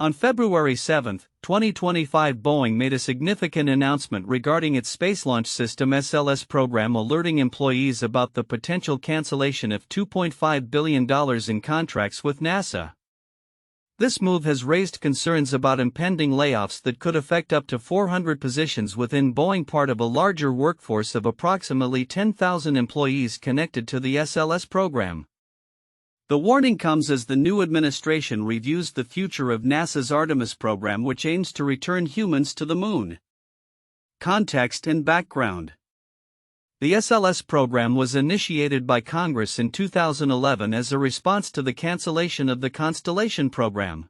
On February 7, 2025, Boeing made a significant announcement regarding its Space Launch System SLS program, alerting employees about the potential cancellation of $2.5 billion in contracts with NASA. This move has raised concerns about impending layoffs that could affect up to 400 positions within Boeing, part of a larger workforce of approximately 10,000 employees connected to the SLS program. The warning comes as the new administration reviews the future of NASA's Artemis program, which aims to return humans to the moon. Context and background. The SLS program was initiated by Congress in 2011 as a response to the cancellation of the Constellation program.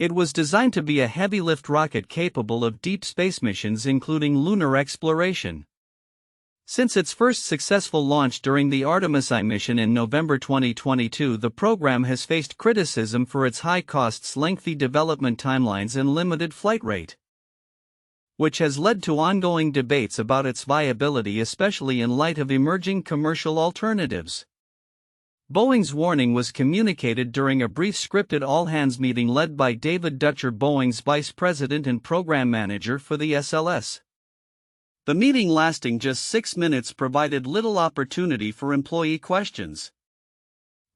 It was designed to be a heavy-lift rocket capable of deep space missions, including lunar exploration. Since its first successful launch during the Artemis I mission in November 2022, the program has faced criticism for its high costs, lengthy development timelines, and limited flight rate, which has led to ongoing debates about its viability, especially in light of emerging commercial alternatives. Boeing's warning was communicated during a brief scripted all-hands meeting led by David Dutcher, Boeing's vice president and program manager for the SLS. The meeting, lasting just 6 minutes, provided little opportunity for employee questions.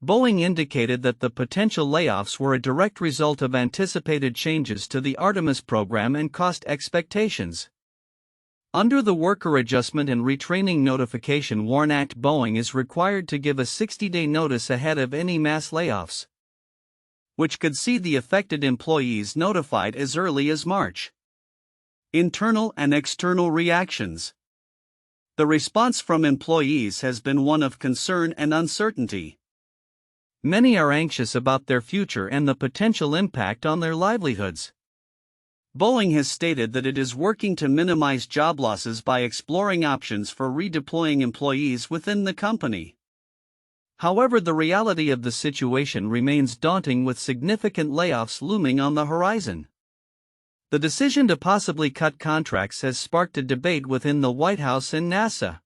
Boeing indicated that the potential layoffs were a direct result of anticipated changes to the Artemis program and cost expectations. Under the Worker Adjustment and Retraining Notification WARN Act, Boeing is required to give a 60-day notice ahead of any mass layoffs, which could see the affected employees notified as early as March. Internal and external reactions. The response from employees has been one of concern and uncertainty. Many are anxious about their future and the potential impact on their livelihoods. Boeing has stated that it is working to minimize job losses by exploring options for redeploying employees within the company. However, the reality of the situation remains daunting, with significant layoffs looming on the horizon. The decision to possibly cut contracts has sparked a debate within the White House and NASA.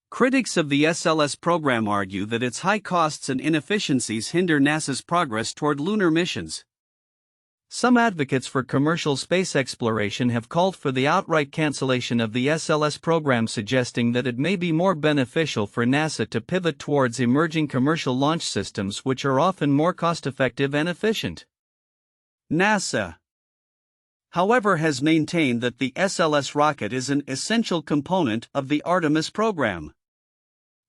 Critics of the SLS program argue that its high costs and inefficiencies hinder NASA's progress toward lunar missions. Some advocates for commercial space exploration have called for the outright cancellation of the SLS program, suggesting that it may be more beneficial for NASA to pivot towards emerging commercial launch systems, which are often more cost-effective and efficient. NASA, however, has maintained that the SLS rocket is an essential component of the Artemis program.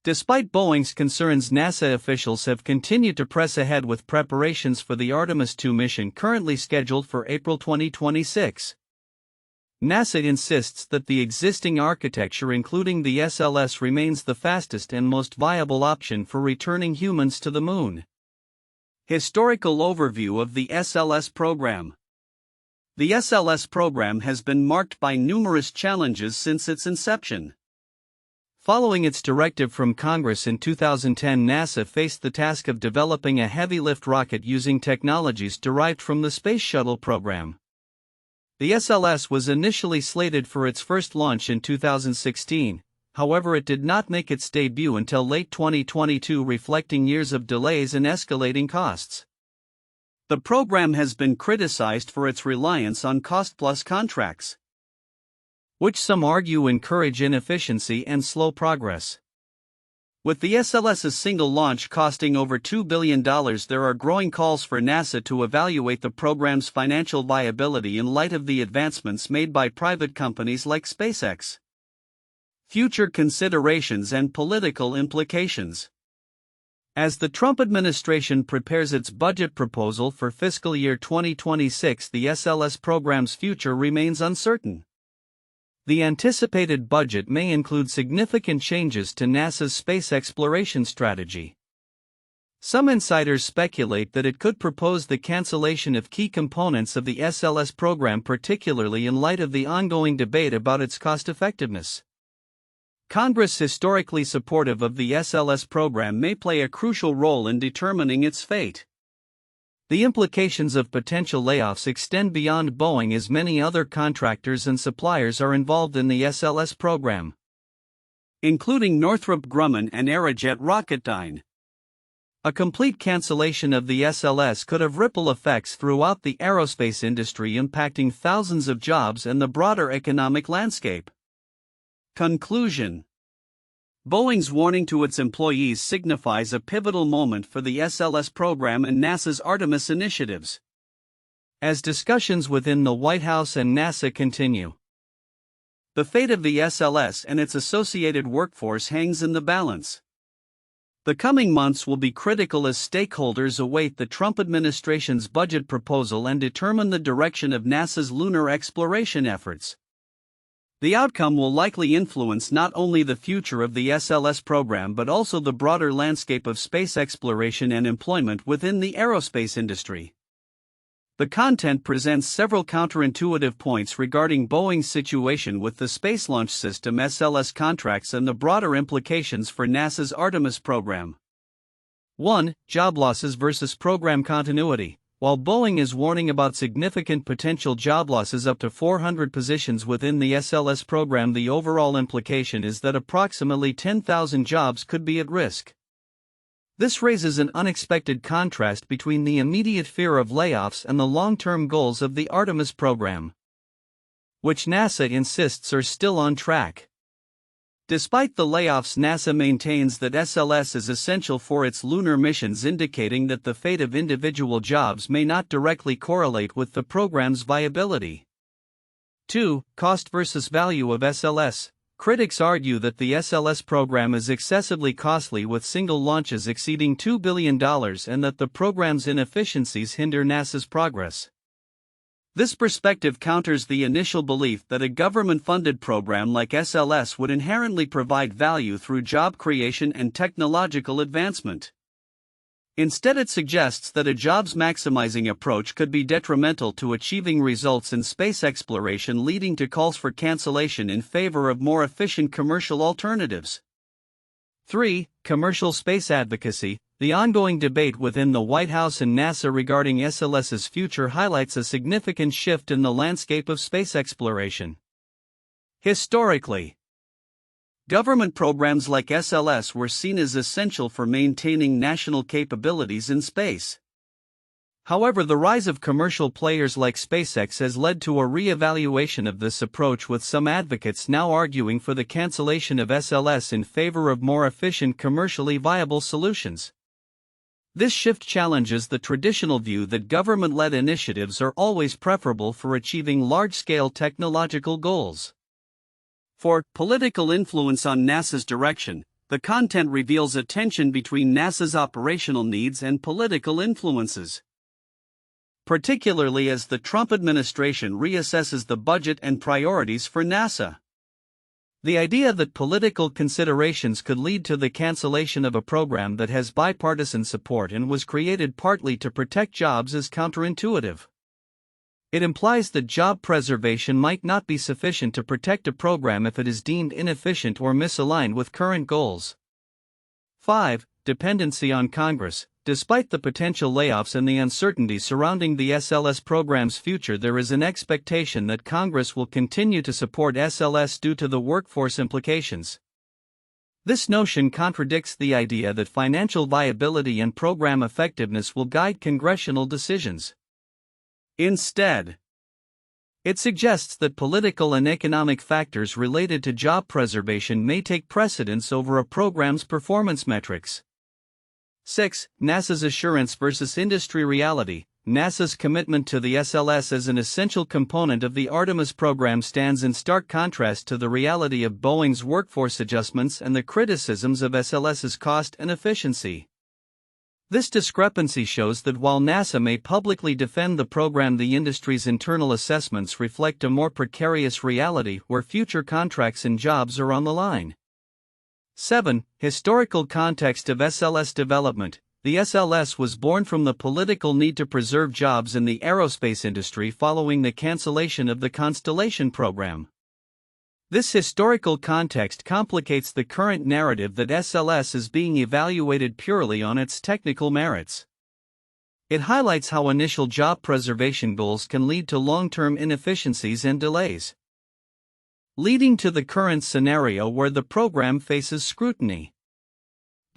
Despite Boeing's concerns, NASA officials have continued to press ahead with preparations for the Artemis II mission, currently scheduled for April 2026. NASA insists that the existing architecture, including the SLS, remains the fastest and most viable option for returning humans to the moon. Historical overview of the SLS program. The SLS program has been marked by numerous challenges since its inception. Following its directive from Congress in 2010, NASA faced the task of developing a heavy-lift rocket using technologies derived from the Space Shuttle program. The SLS was initially slated for its first launch in 2016, however it did not make its debut until late 2022, reflecting years of delays and escalating costs. The program has been criticized for its reliance on cost-plus contracts, which some argue encourage inefficiency and slow progress. With the SLS's single launch costing over $2 billion, there are growing calls for NASA to evaluate the program's financial viability in light of the advancements made by private companies like SpaceX. Future considerations and political implications. As the Trump administration prepares its budget proposal for fiscal year 2026, the SLS program's future remains uncertain. The anticipated budget may include significant changes to NASA's space exploration strategy. Some insiders speculate that it could propose the cancellation of key components of the SLS program, particularly in light of the ongoing debate about its cost-effectiveness. Congress, historically supportive of the SLS program, may play a crucial role in determining its fate. The implications of potential layoffs extend beyond Boeing, as many other contractors and suppliers are involved in the SLS program, including Northrop Grumman and Aerojet Rocketdyne. A complete cancellation of the SLS could have ripple effects throughout the aerospace industry, impacting thousands of jobs and the broader economic landscape. Conclusion: Boeing's warning to its employees signifies a pivotal moment for the SLS program and NASA's Artemis initiatives. As discussions within the White House and NASA continue, the fate of the SLS and its associated workforce hangs in the balance. The coming months will be critical as stakeholders await the Trump administration's budget proposal and determine the direction of NASA's lunar exploration efforts. The outcome will likely influence not only the future of the SLS program but also the broader landscape of space exploration and employment within the aerospace industry. The content presents several counterintuitive points regarding Boeing's situation with the Space Launch System SLS contracts and the broader implications for NASA's Artemis program. 1. Job losses versus program continuity. While Boeing is warning about significant potential job losses up to 400 positions within the SLS program, the overall implication is that approximately 10,000 jobs could be at risk. This raises an unexpected contrast between the immediate fear of layoffs and the long-term goals of the Artemis program, which NASA insists are still on track. Despite the layoffs, NASA maintains that SLS is essential for its lunar missions, indicating that the fate of individual jobs may not directly correlate with the program's viability. 2. Cost versus value of SLS. Critics argue that the SLS program is excessively costly, with single launches exceeding $2 billion, and that the program's inefficiencies hinder NASA's progress. This perspective counters the initial belief that a government-funded program like SLS would inherently provide value through job creation and technological advancement. Instead, it suggests that a jobs-maximizing approach could be detrimental to achieving results in space exploration, leading to calls for cancellation in favor of more efficient commercial alternatives. 3. Commercial space advocacy. The ongoing debate within the White House and NASA regarding SLS's future highlights a significant shift in the landscape of space exploration. Historically, government programs like SLS were seen as essential for maintaining national capabilities in space. However, the rise of commercial players like SpaceX has led to a re-evaluation of this approach, with some advocates now arguing for the cancellation of SLS in favor of more efficient, commercially viable solutions. This shift challenges the traditional view that government-led initiatives are always preferable for achieving large-scale technological goals. 4. Political influence on NASA's direction. The content reveals a tension between NASA's operational needs and political influences, particularly as the Trump administration reassesses the budget and priorities for NASA. The idea that political considerations could lead to the cancellation of a program that has bipartisan support and was created partly to protect jobs is counterintuitive. It implies that job preservation might not be sufficient to protect a program if it is deemed inefficient or misaligned with current goals. 5. Dependency on Congress. Despite the potential layoffs and the uncertainty surrounding the SLS program's future, there is an expectation that Congress will continue to support SLS due to the workforce implications. This notion contradicts the idea that financial viability and program effectiveness will guide congressional decisions. Instead, it suggests that political and economic factors related to job preservation may take precedence over a program's performance metrics. 6. NASA's assurance versus industry reality. NASA's commitment to the SLS as an essential component of the Artemis program stands in stark contrast to the reality of Boeing's workforce adjustments and the criticisms of SLS's cost and efficiency. This discrepancy shows that while NASA may publicly defend the program, the industry's internal assessments reflect a more precarious reality where future contracts and jobs are on the line. 7. Historical context of SLS development. The SLS was born from the political need to preserve jobs in the aerospace industry following the cancellation of the Constellation program. This historical context complicates the current narrative that SLS is being evaluated purely on its technical merits. It highlights how initial job preservation goals can lead to long-term inefficiencies and delays, leading to the current scenario where the program faces scrutiny.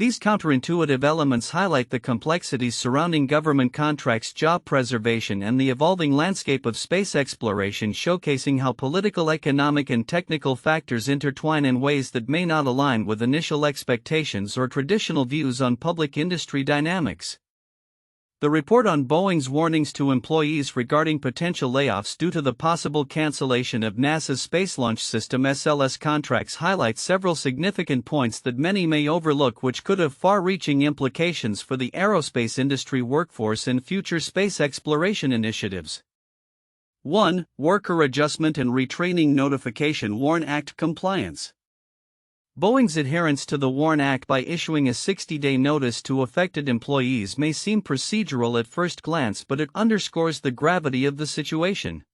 These counterintuitive elements highlight the complexities surrounding government contracts, job preservation, and the evolving landscape of space exploration, showcasing how political, economic, and technical factors intertwine in ways that may not align with initial expectations or traditional views on public industry dynamics. The report on Boeing's warnings to employees regarding potential layoffs due to the possible cancellation of NASA's Space Launch System (SLS) contracts highlights several significant points that many may overlook, which could have far-reaching implications for the aerospace industry workforce and future space exploration initiatives. 1. Worker Adjustment and Retraining Notification WARN Act compliance. Boeing's adherence to the WARN Act by issuing a 60-day notice to affected employees may seem procedural at first glance, but it underscores the gravity of the situation.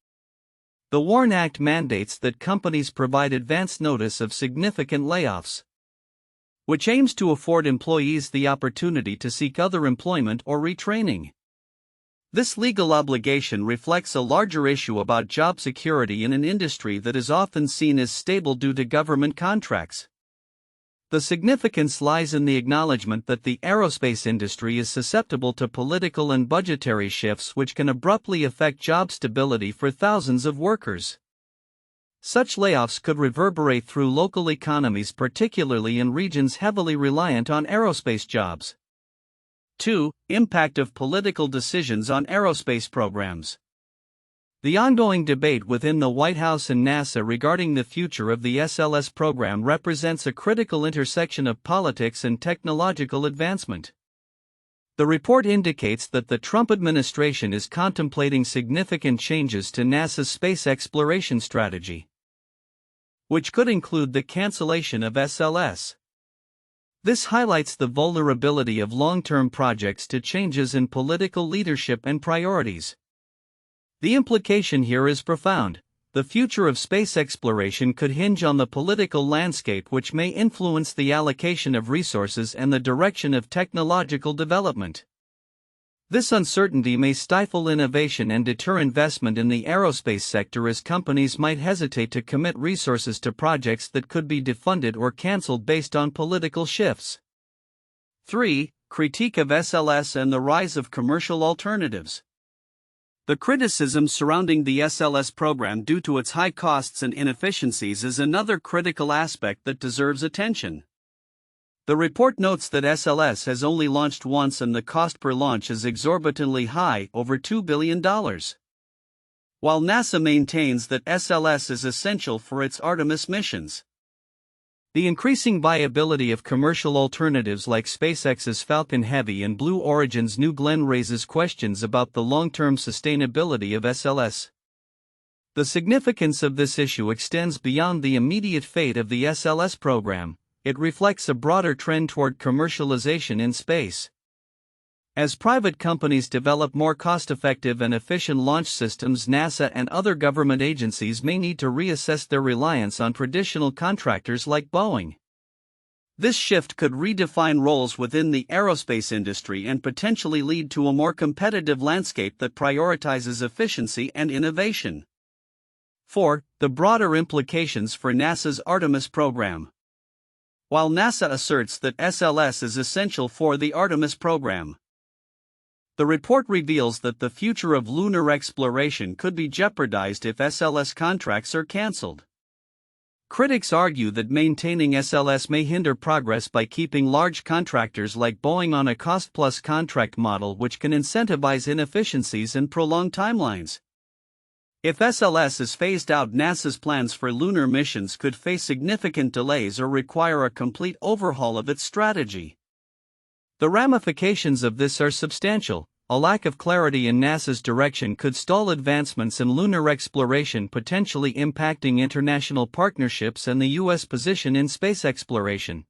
The WARN Act mandates that companies provide advance notice of significant layoffs, which aims to afford employees the opportunity to seek other employment or retraining. This legal obligation reflects a larger issue about job security in an industry that is often seen as stable due to government contracts. The significance lies in the acknowledgement that the aerospace industry is susceptible to political and budgetary shifts which can abruptly affect job stability for thousands of workers. Such layoffs could reverberate through local economies, particularly in regions heavily reliant on aerospace jobs. 2. Impact of political decisions on aerospace programs. The ongoing debate within the White House and NASA regarding the future of the SLS program represents a critical intersection of politics and technological advancement. The report indicates that the Trump administration is contemplating significant changes to NASA's space exploration strategy, which could include the cancellation of SLS. This highlights the vulnerability of long-term projects to changes in political leadership and priorities. The implication here is profound. The future of space exploration could hinge on the political landscape, which may influence the allocation of resources and the direction of technological development. This uncertainty may stifle innovation and deter investment in the aerospace sector, as companies might hesitate to commit resources to projects that could be defunded or cancelled based on political shifts. 3. Critique of SLS and the rise of commercial alternatives. The criticism surrounding the SLS program due to its high costs and inefficiencies is another critical aspect that deserves attention. The report notes that SLS has only launched once and the cost per launch is exorbitantly high, over $2 billion. While NASA maintains that SLS is essential for its Artemis missions, the increasing viability of commercial alternatives like SpaceX's Falcon Heavy and Blue Origin's New Glenn raises questions about the long-term sustainability of SLS. The significance of this issue extends beyond the immediate fate of the SLS program. It reflects a broader trend toward commercialization in space. As private companies develop more cost-effective and efficient launch systems, NASA and other government agencies may need to reassess their reliance on traditional contractors like Boeing. This shift could redefine roles within the aerospace industry and potentially lead to a more competitive landscape that prioritizes efficiency and innovation. 4. The broader implications for NASA's Artemis program. While NASA asserts that SLS is essential for the Artemis program, the report reveals that the future of lunar exploration could be jeopardized if SLS contracts are cancelled. Critics argue that maintaining SLS may hinder progress by keeping large contractors like Boeing on a cost-plus contract model, which can incentivize inefficiencies and prolong timelines. If SLS is phased out, NASA's plans for lunar missions could face significant delays or require a complete overhaul of its strategy. The ramifications of this are substantial. A lack of clarity in NASA's direction could stall advancements in lunar exploration, potentially impacting international partnerships and the U.S. position in space exploration.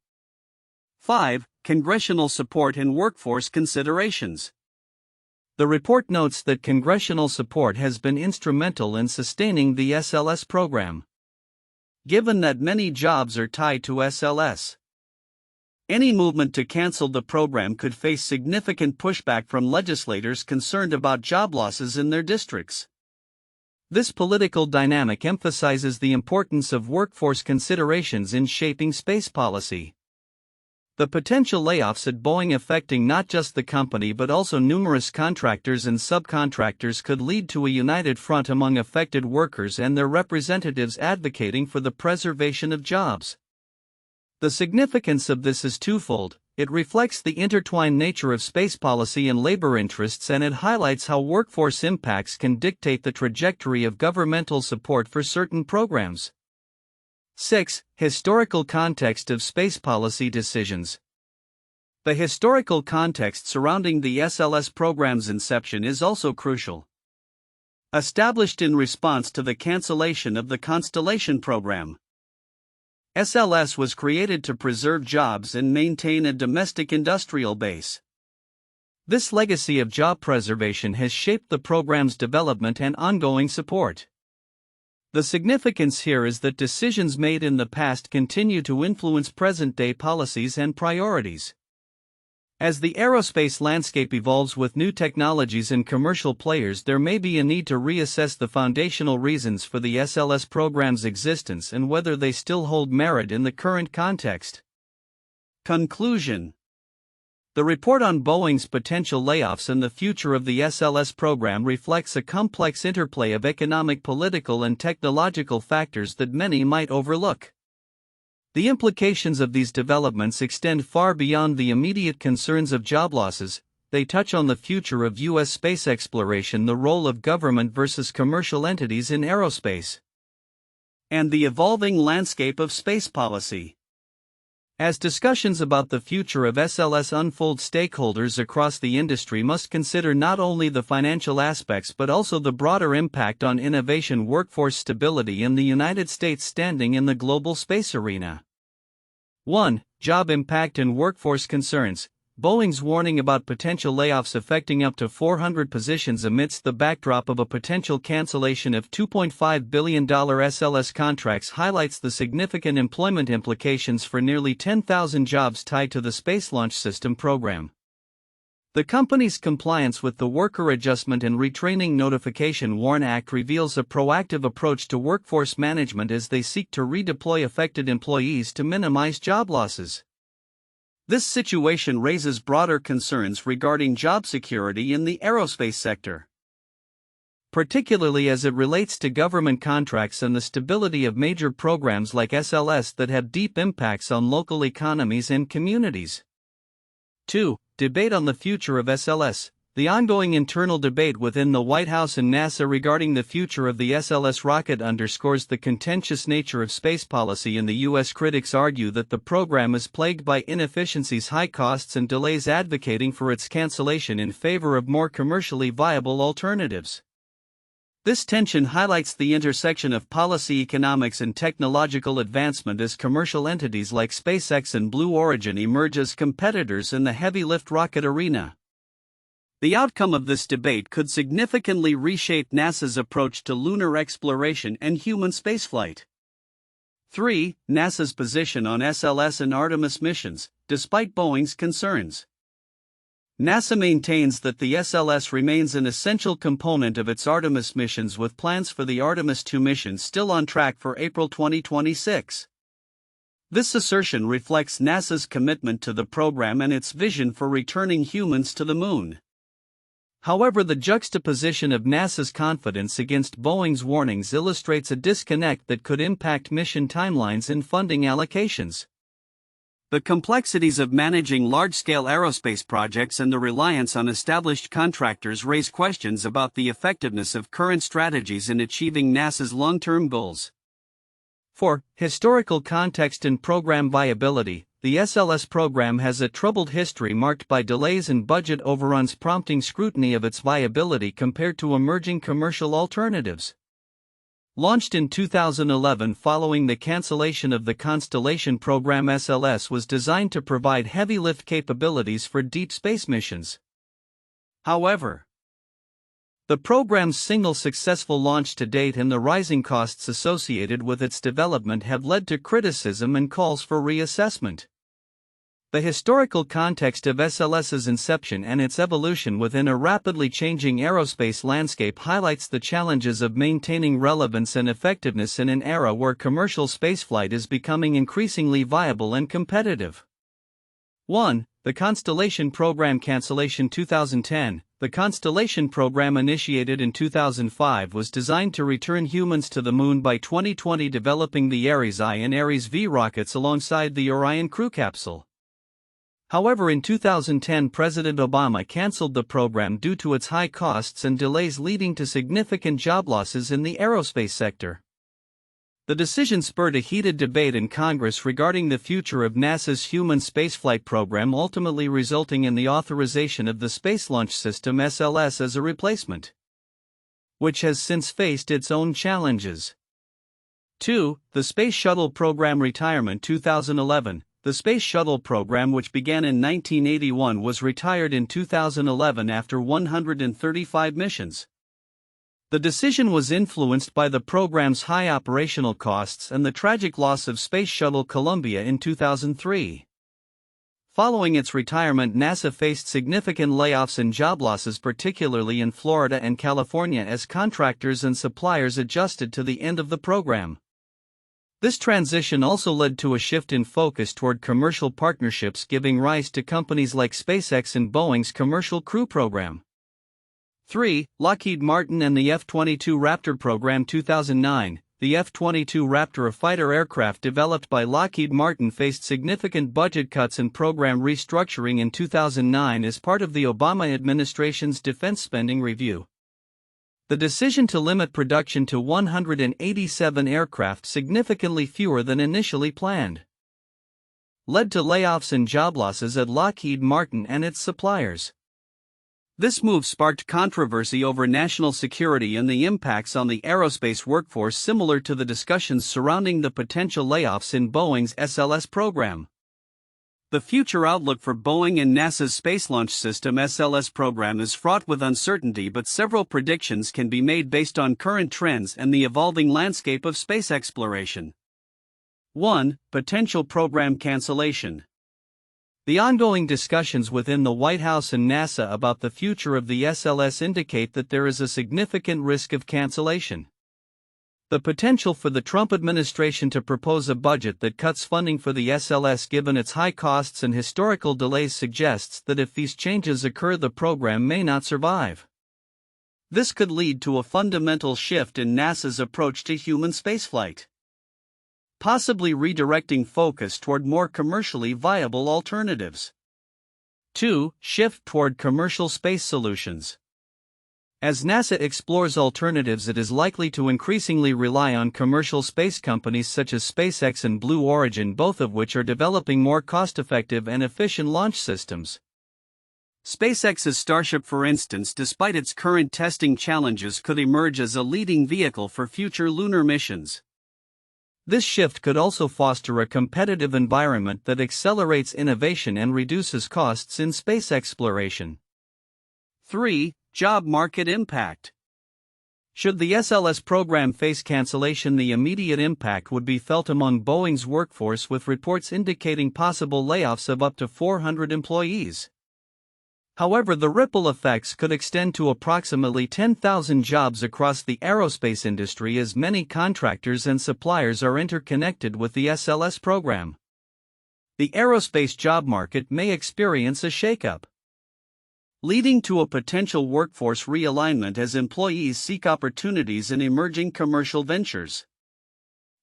5. Congressional support and workforce considerations. The report notes that congressional support has been instrumental in sustaining the SLS program. Given that many jobs are tied to SLS, any movement to cancel the program could face significant pushback from legislators concerned about job losses in their districts. This political dynamic emphasizes the importance of workforce considerations in shaping space policy. The potential layoffs at Boeing affecting not just the company but also numerous contractors and subcontractors could lead to a united front among affected workers and their representatives advocating for the preservation of jobs. The significance of this is twofold. It reflects the intertwined nature of space policy and labor interests, and it highlights how workforce impacts can dictate the trajectory of governmental support for certain programs. 6. Historical context of space policy decisions. The historical context surrounding the SLS program's inception is also crucial. Established in response to the cancellation of the Constellation program, SLS was created to preserve jobs and maintain a domestic industrial base. This legacy of job preservation has shaped the program's development and ongoing support. The significance here is that decisions made in the past continue to influence present-day policies and priorities. As the aerospace landscape evolves with new technologies and commercial players, there may be a need to reassess the foundational reasons for the SLS program's existence and whether they still hold merit in the current context. Conclusion. The report on Boeing's potential layoffs and the future of the SLS program reflects a complex interplay of economic, political, and technological factors that many might overlook. The implications of these developments extend far beyond the immediate concerns of job losses. They touch on the future of U.S. space exploration, the role of government versus commercial entities in aerospace, and the evolving landscape of space policy. As discussions about the future of SLS unfold, stakeholders across the industry must consider not only the financial aspects but also the broader impact on innovation, workforce stability, and the United States' standing in the global space arena. 1. Job impact and workforce concerns. Boeing's warning about potential layoffs affecting up to 400 positions amidst the backdrop of a potential cancellation of $2.5 billion SLS contracts highlights the significant employment implications for nearly 10,000 jobs tied to the Space Launch System program. The company's compliance with the Worker Adjustment and Retraining Notification WARN Act reveals a proactive approach to workforce management as they seek to redeploy affected employees to minimize job losses. This situation raises broader concerns regarding job security in the aerospace sector, particularly as it relates to government contracts and the stability of major programs like SLS that have deep impacts on local economies and communities. 2. Debate on the future of SLS. The ongoing internal debate within the White House and NASA regarding the future of the SLS rocket underscores the contentious nature of space policy in the U.S. Critics argue that the program is plagued by inefficiencies, high costs, and delays, advocating for its cancellation in favor of more commercially viable alternatives. This tension highlights the intersection of policy, economics, and technological advancement as commercial entities like SpaceX and Blue Origin emerge as competitors in the heavy-lift rocket arena. The outcome of this debate could significantly reshape NASA's approach to lunar exploration and human spaceflight. 3. NASA's position on SLS and Artemis missions. Despite Boeing's concerns, NASA maintains that the SLS remains an essential component of its Artemis missions, with plans for the Artemis II mission still on track for April 2026. This assertion reflects NASA's commitment to the program and its vision for returning humans to the Moon. However, the juxtaposition of NASA's confidence against Boeing's warnings illustrates a disconnect that could impact mission timelines and funding allocations. The complexities of managing large-scale aerospace projects and the reliance on established contractors raise questions about the effectiveness of current strategies in achieving NASA's long-term goals. 4. Historical context and program viability. The SLS program has a troubled history marked by delays and budget overruns, prompting scrutiny of its viability compared to emerging commercial alternatives. Launched in 2011 following the cancellation of the Constellation program, SLS was designed to provide heavy lift capabilities for deep space missions. However, the program's single successful launch to date and the rising costs associated with its development have led to criticism and calls for reassessment. The historical context of SLS's inception and its evolution within a rapidly changing aerospace landscape highlights the challenges of maintaining relevance and effectiveness in an era where commercial spaceflight is becoming increasingly viable and competitive. 1. The Constellation Program cancellation 2010. The Constellation program, initiated in 2005, was designed to return humans to the Moon by 2020, developing the Ares I and Ares V rockets alongside the Orion crew capsule. However, in 2010, President Obama canceled the program due to its high costs and delays, leading to significant job losses in the aerospace sector. The decision spurred a heated debate in Congress regarding the future of NASA's human spaceflight program, ultimately resulting in the authorization of the Space Launch System (SLS) as a replacement, which has since faced its own challenges. 2. The Space Shuttle Program retirement 2011. The Space Shuttle program, which began in 1981, was retired in 2011 after 135 missions. The decision was influenced by the program's high operational costs and the tragic loss of Space Shuttle Columbia in 2003. Following its retirement, NASA faced significant layoffs and job losses, particularly in Florida and California, as contractors and suppliers adjusted to the end of the program. This transition also led to a shift in focus toward commercial partnerships, giving rise to companies like SpaceX and Boeing's Commercial Crew Program. 3. Lockheed Martin and the F-22 Raptor Program 2009. The F-22 Raptor, a fighter aircraft developed by Lockheed Martin, faced significant budget cuts and program restructuring in 2009 as part of the Obama administration's defense spending review. The decision to limit production to 187 aircraft, significantly fewer than initially planned, led to layoffs and job losses at Lockheed Martin and its suppliers. This move sparked controversy over national security and the impacts on the aerospace workforce, similar to the discussions surrounding the potential layoffs in Boeing's SLS program. The future outlook for Boeing and NASA's Space Launch System (SLS) program is fraught with uncertainty, but several predictions can be made based on current trends and the evolving landscape of space exploration. 1. Potential program cancellation. The ongoing discussions within the White House and NASA about the future of the SLS indicate that there is a significant risk of cancellation. The potential for the Trump administration to propose a budget that cuts funding for the SLS, given its high costs and historical delays, suggests that if these changes occur, the program may not survive. This could lead to a fundamental shift in NASA's approach to human spaceflight, possibly redirecting focus toward more commercially viable alternatives. 2. Shift toward commercial space solutions. As NASA explores alternatives, it is likely to increasingly rely on commercial space companies such as SpaceX and Blue Origin, both of which are developing more cost-effective and efficient launch systems. SpaceX's Starship, for instance, despite its current testing challenges, could emerge as a leading vehicle for future lunar missions. This shift could also foster a competitive environment that accelerates innovation and reduces costs in space exploration. 3. Job market impact. Should the SLS program face cancellation, the immediate impact would be felt among Boeing's workforce, with reports indicating possible layoffs of up to 400 employees. However, the ripple effects could extend to approximately 10,000 jobs across the aerospace industry, as many contractors and suppliers are interconnected with the SLS program. The aerospace job market may experience a shakeup, leading to a potential workforce realignment as employees seek opportunities in emerging commercial ventures.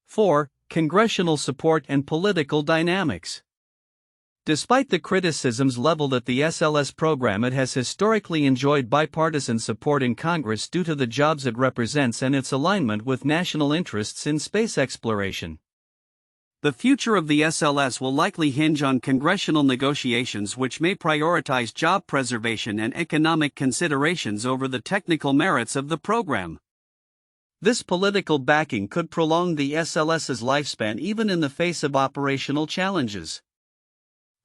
4. Congressional support and political dynamics. Despite the criticisms leveled at the SLS program, it has historically enjoyed bipartisan support in Congress due to the jobs it represents and its alignment with national interests in space exploration. The future of the SLS will likely hinge on congressional negotiations, which may prioritize job preservation and economic considerations over the technical merits of the program. This political backing could prolong the SLS's lifespan even in the face of operational challenges.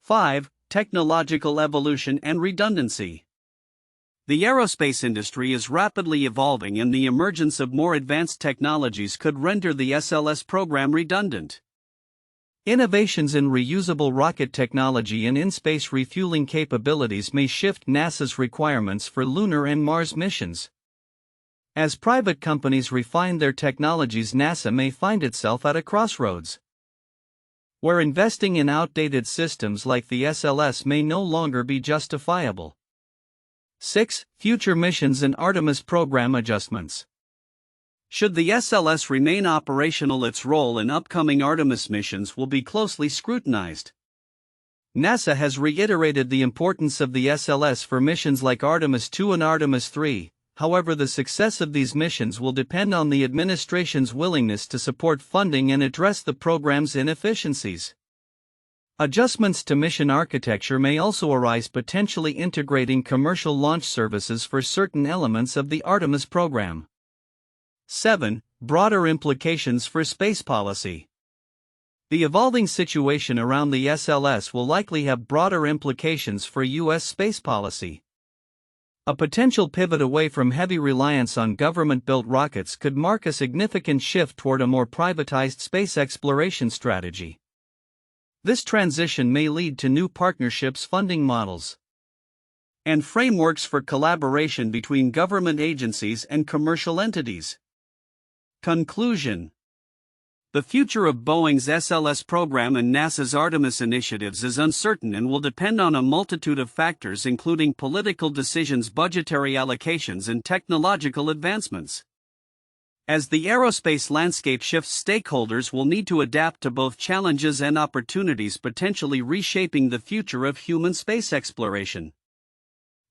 5. Technological evolution and redundancy. The aerospace industry is rapidly evolving, and the emergence of more advanced technologies could render the SLS program redundant. Innovations in reusable rocket technology and in-space refueling capabilities may shift NASA's requirements for lunar and Mars missions. As private companies refine their technologies, NASA may find itself at a crossroads. where investing in outdated systems like the SLS may no longer be justifiable. 6. Future missions and Artemis program adjustments. Should the SLS remain operational, its role in upcoming Artemis missions will be closely scrutinized. NASA has reiterated the importance of the SLS for missions like Artemis 2 and Artemis 3, however, the success of these missions will depend on the administration's willingness to support funding and address the program's inefficiencies. Adjustments to mission architecture may also arise, potentially integrating commercial launch services for certain elements of the Artemis program. 7. Broader implications for space policy. The evolving situation around the SLS will likely have broader implications for U.S. space policy. A potential pivot away from heavy reliance on government-built rockets could mark a significant shift toward a more privatized space exploration strategy. This transition may lead to new partnerships, funding models, and frameworks for collaboration between government agencies and commercial entities. Conclusion. The future of Boeing's SLS program and NASA's Artemis initiatives is uncertain and will depend on a multitude of factors, including political decisions, budgetary allocations, and technological advancements. As the aerospace landscape shifts, stakeholders will need to adapt to both challenges and opportunities, potentially reshaping the future of human space exploration.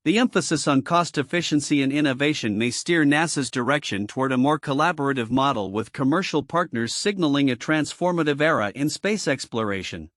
The emphasis on cost efficiency and innovation may steer NASA's direction toward a more collaborative model, with commercial partners signaling a transformative era in space exploration.